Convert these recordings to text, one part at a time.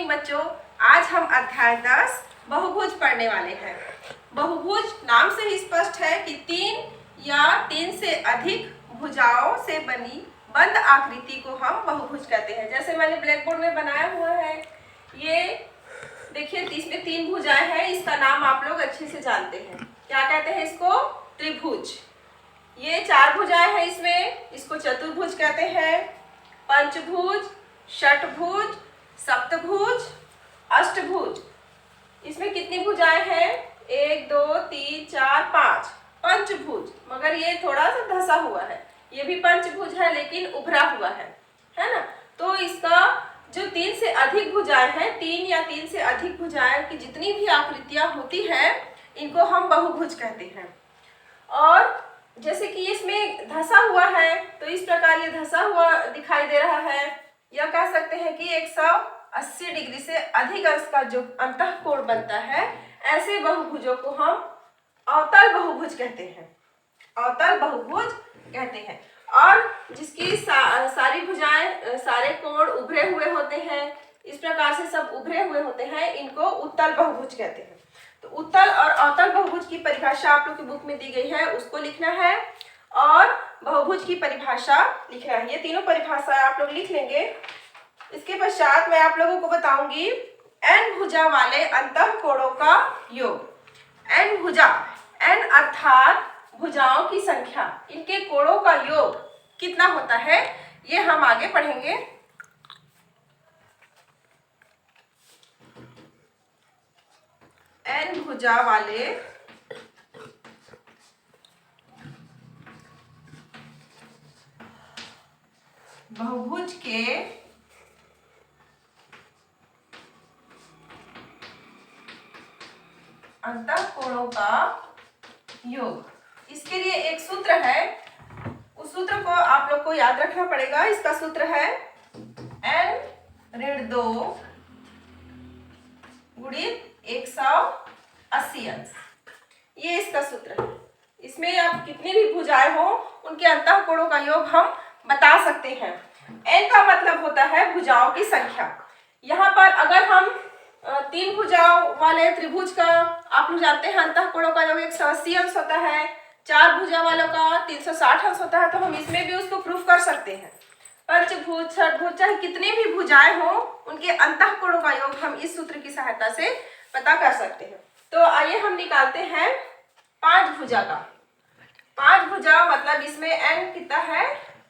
Morning बच्चों। आज हम अध्याय 10 बहुभुज पढ़ने वाले हैं। बहुभुज नाम से ही स्पष्ट है कि 3 या 3 से अधिक भुजाओं से बनी बंद आकृति को हम बहुभुज कहते हैं। जैसे मैंने ब्लैक बोर्ड में बनाया हुआ है, ये देखिए इसमें 3 भुजाएं हैं। इसका नाम आप लोग अच्छे से जानते हैं, क्या कहते हैं इसको? त्रिभुज। ये 4 भुजाएं हैं इसमें, इसको चतुर्भुज कहते हैं। पंचभुज, षटभुज, सप्तभुज, अष्टभुज। इसमें कितनी भुजाएं हैं? 1 2 3 4 5 पंचभुज। मगर ये थोड़ा सा धसा हुआ है, ये भी पंचभुज है लेकिन उभरा हुआ है ना। तो इसका जो 3 से अधिक भुजाएं हैं, 3 या 3 से अधिक भुजाएं की जितनी भी आकृतियां होती है, इनको हम बहुभुज कहते हैं। और जैसे कि इसमें धसा हुआ है, तो इस प्रकार ये धसा हुआ दिखाई दे रहा है। या कह सकते हैं कि 180 डिग्री से अधिक अंश का जो अंतःकोण बनता है, ऐसे बहुभुजों को हम अवतल बहुभुज कहते हैं। अवतल बहुभुज कहते हैं। और जिसकी सारी भुजाएं, सारे कोण उभरे हुए होते हैं, इस प्रकार से सब उभरे हुए होते हैं, इनको उत्तल बहुभुज कहते हैं। तो उत्तल और अवतल बहुभुज की परिभाषा आप लोग की बुक में दी गई है, उसको लिखना है। और बहुभुज की परिभाषा लिखना है। ये तीनों परिभाषा आप लोग लिख लेंगे। इसके पश्चात मैं आप लोगों को बताऊंगी n भुजा वाले अंतःकोणों का योग। n भुजा, n अर्थात भुजाओं की संख्या, इनके कोणों का योग कितना होता है, ये हम आगे पढ़ेंगे। n भुजा वाले बहुभुज के अंतःकोणों का योग। इसके लिए एक सूत्र है, उस सूत्र को आप लोग को याद रखना पड़ेगा। इसका सूत्र है n-2 गुणित 180 अंश। ये इसका सूत्र है। इसमें आप कितनी भी भुजाएं हो, उनके अंतःकोणों का योग हम बता सकते हैं। n का मतलब होता है भुजाओं की संख्या। यहाँ पर अगर हम 3 भुजाओं वाले त्रिभुज का, आप लोग जानते हैं अंतःकोणों का योग 180 अंश होता है। 4 भुजा वालों का 360 अंश होता है। तो हम इसमें भी उसको प्रूफ कर सकते हैं। पंचभुज, षटभुज, चाहे कितनी भी भुजाएं हो, उनके अंतःकोणों का योग हम इस सूत्र की सहायता से पता कर सकते हैं। तो आइए हम निकालते हैं 5 भुजा का। 5 भुजा मतलब इसमें n कितना है?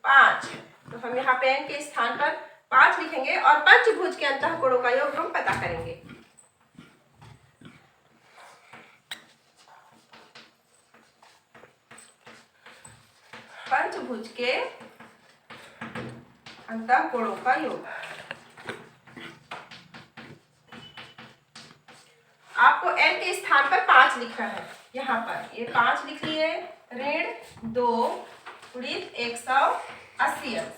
5। तो हम यहाँ पे n के स्थान पर 5 लिखेंगे और पंचभुज के अंतःकोणों का योग हम पता करेंगे। पंचभुज के अंतःकोणों का योग आपको n के स्थान पर 5 लिखना है। यहाँ पर ये 5 लिख लिए, ऋण 2 गुणित 180 अंश।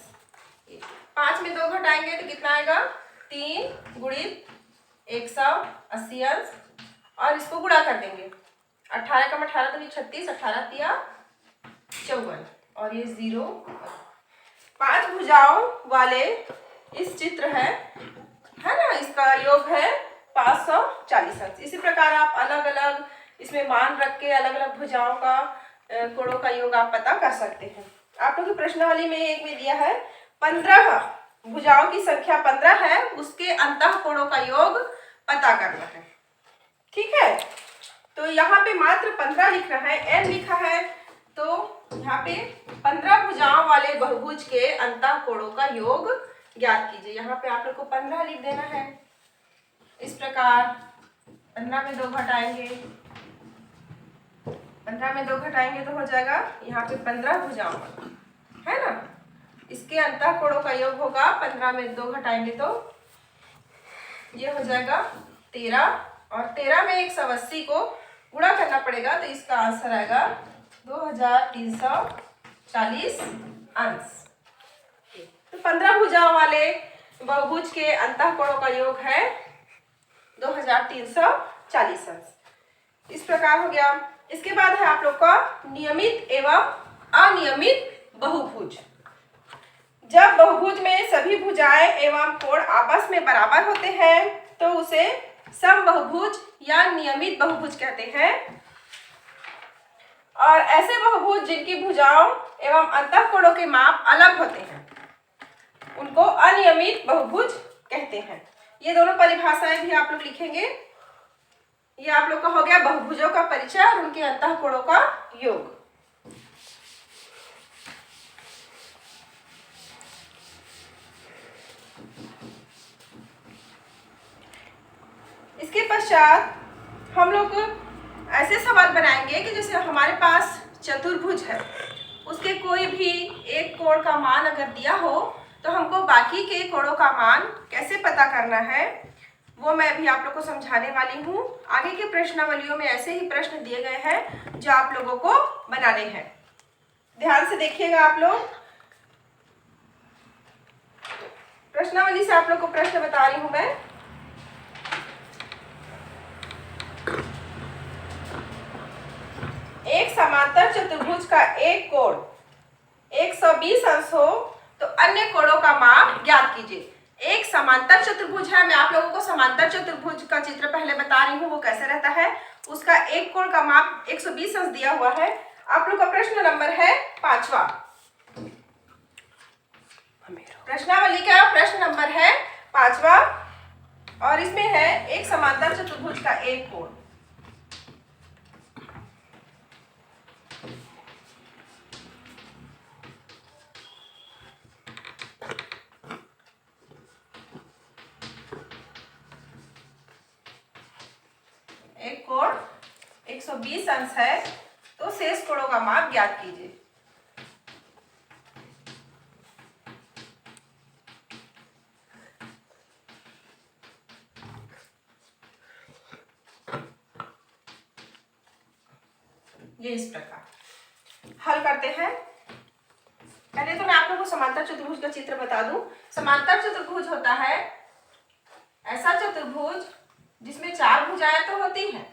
5 में 2 घटाएंगे तो कितना आएगा? 3 गुणित 180 अंश। और इसको गुणा कर देंगे। 18 कम 18 तो 36, 18 तिया 54 और ये 0। 5 भुजाओं वाले इस चित्र है ना, इसका योग है 540 अंश। इसी प्रकार आप अलग अलग इसमें मान रख के अलग अलग भुजाओं का कोणों का योग आप पता कर सकते हैं। आप लोग की प्रश्नावली में एक में दिया है 15 भुजाओं की संख्या 15 है, उसके अंतःकोणों का योग पता करना है। ठीक है, तो यहाँ पे मात्र 15 लिखना है, n लिखा है, तो यहाँ पे 15 भुजाओं वाले बहुभुज के अंतःकोणों का योग ज्ञात कीजिए। यहाँ पे आप लोग को 15 लिख देना है। इस प्रकार 15 में 2 घटाएंगे, 15 में 2 घटाएंगे तो हो जाएगा यहाँ पे 15 भुजाओं है ना। इसके अंतःकोणों का योग होगा, 15 में 2 घटाएंगे तो ये हो जाएगा 13। और 13 में 180 को गुणा करना पड़ेगा, तो इसका आंसर आएगा 2340 अंश। तो 15 भुजाओं वाले बहुभुज के अंतःकोणों का योग है 2340 अंश। इस प्रकार हो गया। इसके बाद है आप लोग का नियमित एवं अनियमित बहुभुज। जब बहुभुज में सभी भुजाएं एवं कोण आपस में बराबर होते हैं, तो उसे समबहुभुज या नियमित बहुभुज कहते हैं। और ऐसे बहुभुज जिनकी भुजाओं एवं अंतःकोणों के माप अलग होते हैं उनको अनियमित बहुभुज कहते हैं। ये दोनों परिभाषाएं भी आप लोग लिखेंगे। ये आप लोग का हो गया बहुभुजों का परिचय और उनके अंतःकोणों का योग। इसके पश्चात हम लोग ऐसे सवाल बनाएंगे कि जैसे हमारे पास चतुर्भुज है, उसके कोई भी एक कोण का मान अगर दिया हो तो हमको बाकी के कोणों का मान कैसे पता करना है वो मैं भी आप लोग को समझाने वाली हूँ। आगे के प्रश्नावलियों में ऐसे ही प्रश्न दिए गए हैं जो आप लोगों को बनाने हैं। ध्यान से देखिएगा आप लोग। प्रश्नावली से आप लोग को प्रश्न बता रही हूँ मैं। एक समांतर चतुर्भुज का एक कोण 120 अंश हो तो अन्य कोणों का माप ज्ञात कीजिए। एक समांतर चतुर्भुज है, मैं आप लोगों को समांतर चतुर्भुज का चित्र पहले बता रही हूँ वो कैसे रहता है। उसका एक कोण का माप 120 अंश दिया हुआ है। आप लोग का प्रश्न नंबर है 5वां। प्रश्नावली का प्रश्न नंबर है 5वां और इसमें है एक समांतर चतुर्भुज का एक कोण। एक कोण 120 अंश है तो शेष कोणों का माप ज्ञात कीजिए। ये इस प्रकार हल करते हैं। पहले तो मैं आप लोगों को समांतर चतुर्भुज का चित्र बता दूं। समांतर चतुर्भुज होता है ऐसा चतुर्भुज जिसमें 4 भुजाएं तो होती हैं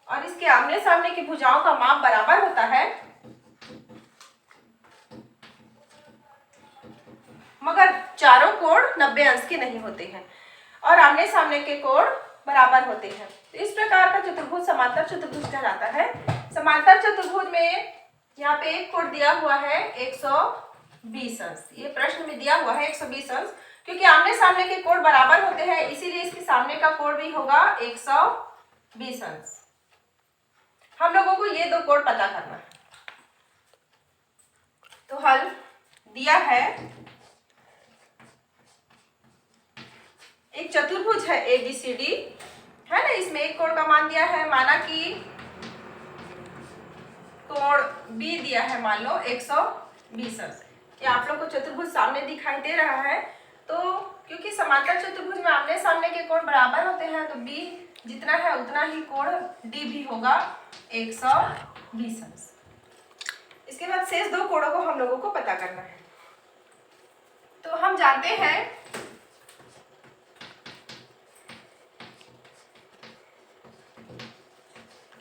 और इसके आमने सामने की भुजाओं का माप बराबर होता है, मगर चारों कोण 90 अंश के नहीं होते हैं और आमने सामने के कोण बराबर होते हैं। तो इस प्रकार का चतुर्भुज समांतर चतुर्भुज कहलाता है। समांतर चतुर्भुज में यहाँ पे एक कोण दिया हुआ है 120 अंश। ये प्रश्न में दिया हुआ है 120 अंश, क्योंकि आमने सामने के कोण बराबर होते हैं इसीलिए इसके सामने का कोण भी होगा 120 अंश। हम लोगों को ये दो कोण पता करना है। तो हल दिया है, एक चतुर्भुज है ABCD है ना, इसमें एक कोण का मान दिया है, माना कि कोण B दिया है मान लो 120 अंश। ये आप लोग को चतुर्भुज सामने दिखाई दे रहा है। तो क्योंकि समांतर चतुर्भुज में आमने सामने के कोण बराबर होते हैं तो B जितना है उतना ही कोण D भी होगा 120 अंश। इसके बाद शेष दो कोणों को हम लोगों को पता करना है। तो हम जानते हैं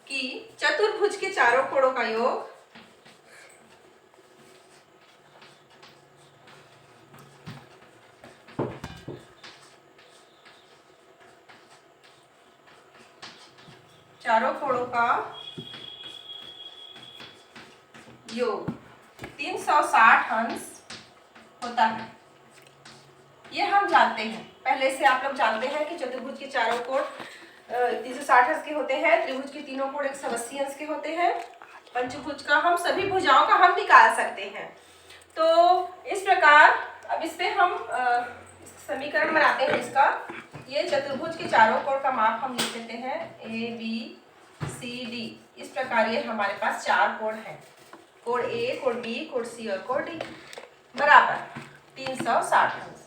कि चतुर्भुज के चारों कोणों का योग चारों कोणों का योग 360 अंश होता है। ये हम जानते हैं, पहले से आप लोग जानते हैं कि चतुर्भुज के चारों कोण 360 अंश के होते हैं, त्रिभुज के तीनों कोण 180 अंश के होते हैं, पंचभुज का हम सभी भुजाओं का हम निकाल सकते हैं। तो इस प्रकार अब इस पे हम समीकरण बनाते हैं इसका। ये चतुर्भुज के चारों कोण का माप हम लिख देते हैं ABCD। इस प्रकार ये हमारे पास 4 कोण हैं, कोण A, कोण B, कोण C और कोण D बराबर 360 अंश।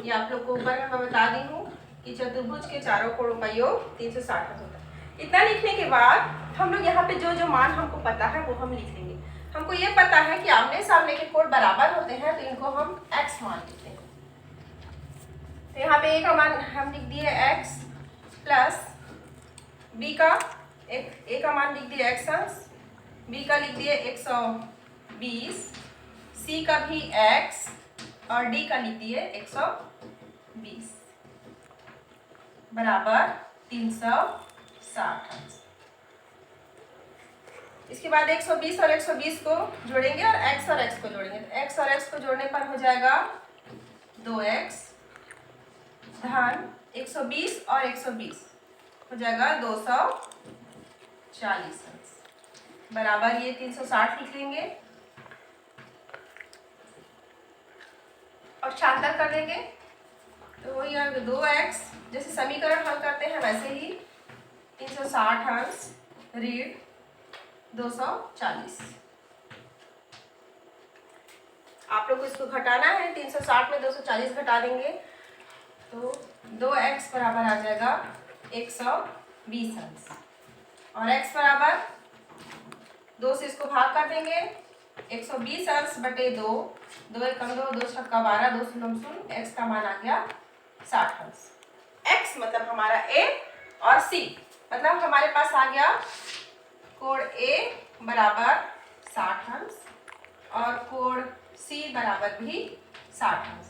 ये आप लोग को ऊपर में मैं बता दी हूँ कि चतुर्भुज के चारों कोणों का योग 360 अंश होता है। इतना लिखने के बाद हम लोग यहाँ पे जो जो मान हमको पता है वो हम लिख लेंगे। हमको ये पता है कि आमने सामने के कोण बराबर होते हैं तो इनको हम x मान लिखते हैं। तो यहाँ पे A का मान हम लिख दिए x प्लस B का A का मान लिख दिए x अंश, B का लिख दिए 120, C का भी x और D का लिख दिए 120। बराबर 360 अंश। इसके बाद 120 और 120 को जोड़ेंगे और x और x को जोड़ेंगे। तो x और x को जोड़ने पर हो जाएगा 2x धन 120 और 120 हो जाएगा 240 अंश बराबर ये 360 लिख लेंगे और शांतर कर देंगे। तो वही 2x, जैसे समीकरण हल करते हैं वैसे ही 360 अंश ऋण 240। आप लोग को इसको घटाना है, 360 में 240 घटा देंगे तो 2x बराबर आ जाएगा 120 अंश और x बराबर 2 से इसको भाग कर देंगे 120 अंश बटे 2, 2 एकम 2, 2 छक्का 12, 2 शून्य शून्य, x का मान आ गया 60 अंश। x मतलब हमारा a और c मतलब हमारे पास आ गया कोण a बराबर 60 अंश और कोण c बराबर भी 60 अंश।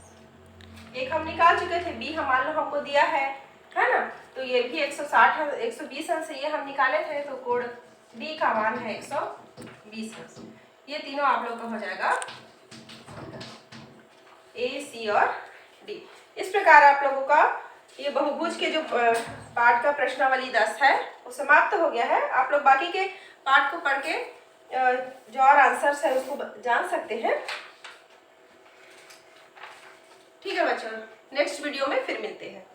एक हम निकाल चुके थे, b हमको दिया है ना, तो ये भी 120 अंश ये हम निकाले थे, तो कोण d का मान है 120 अंश। ये तीनों आप लोग का हो जाएगा a, c और d। इस प्रकार आप लोगों का ये बहुभुज के जो पाठ का प्रश्नावली 10 है वो समाप्त हो गया है। आप लोग बाकी के पाठ को पढ़ के जो और आंसर्स है उसको जान सकते हैं। ठीक है बच्चों, नेक्स्ट वीडियो में फिर मिलते हैं।